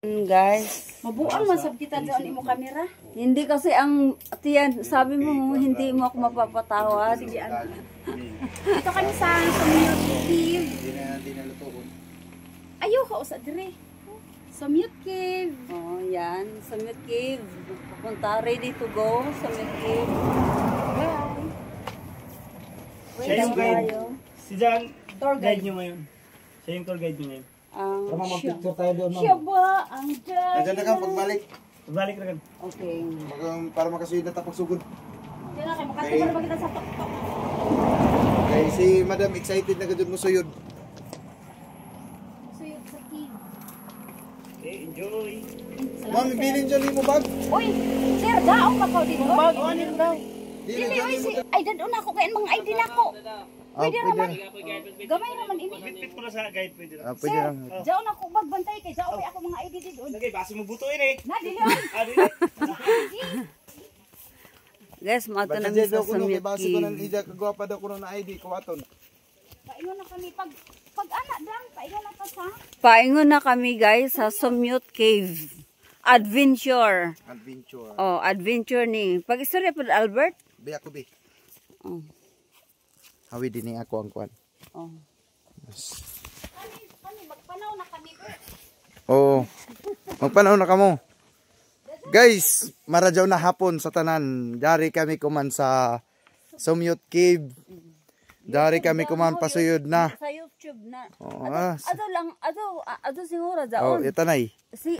Guys, Mabuang masab kita doon imo kamera. hindi kasi ang tiyan, sabi mo hindi mo ako mapapatawad. Sige, ano. Dito kami sa Mute Cave. Ayoko sa dire. Sa Mute Cave. Oh, yan, sa Mute Cave. Pupunta, ready to go sa Mute Cave. Bye. Siya yung guide. Tayo. Si Jan, Tour guide guide. nyo ngayon. Siya yung tour guide nyo ngayon. Ang Mag-picture tayo doon, Siya ma'am. ba ang dyan? Nandiyan na ka pagbalik. Pagbalik na kan. okay. Para makasuyo na tapos sugod. Diyan na kayo, makatubar ba kita sa tok-tok? Kay si Madam excited na gud mo suyod. Suyod sa cave. Okay, enjoy. Ma'am, bilin dyan mo bag. Uy, sir, daong makaw din. Bag, ano daw? Dili Dili, dyan uy, mo. ay, dadon ako kain mga ID na ko. Pwede naman. Pwede. Gamay naman ini. Bit ko na sa guide pwede na. Pwede Sir, lang. daon ako magbantay kay daon ako mga ID din doon. Lagay, base mo butuin eh. Na, dili ay. Ano Guys, mato Basta na dyan sa daw ko nung Mute ibase ko ng Cave. ija kagwapa daw ko na ID ko aton. Paingon na kami pag anak dang, paingon na ka sa. Paingon na kami guys sa Mute Cave. Adventure. Adventure. Oh, adventure ni. Pag-istorya po Albert. Biya ko bi. Oh. Hawi din ni ako ang kwan. Oh. Kami magpanaw na kami. Oo. Magpanaw na kamo. Guys, maradyaw na hapon sa tanan. Dari kami kuman sa Mute Cave. Dari kami kuman pasuyod na. Sa YouTube na. Oo. Ato lang, ato siguro Oh, daon. ito na eh. Si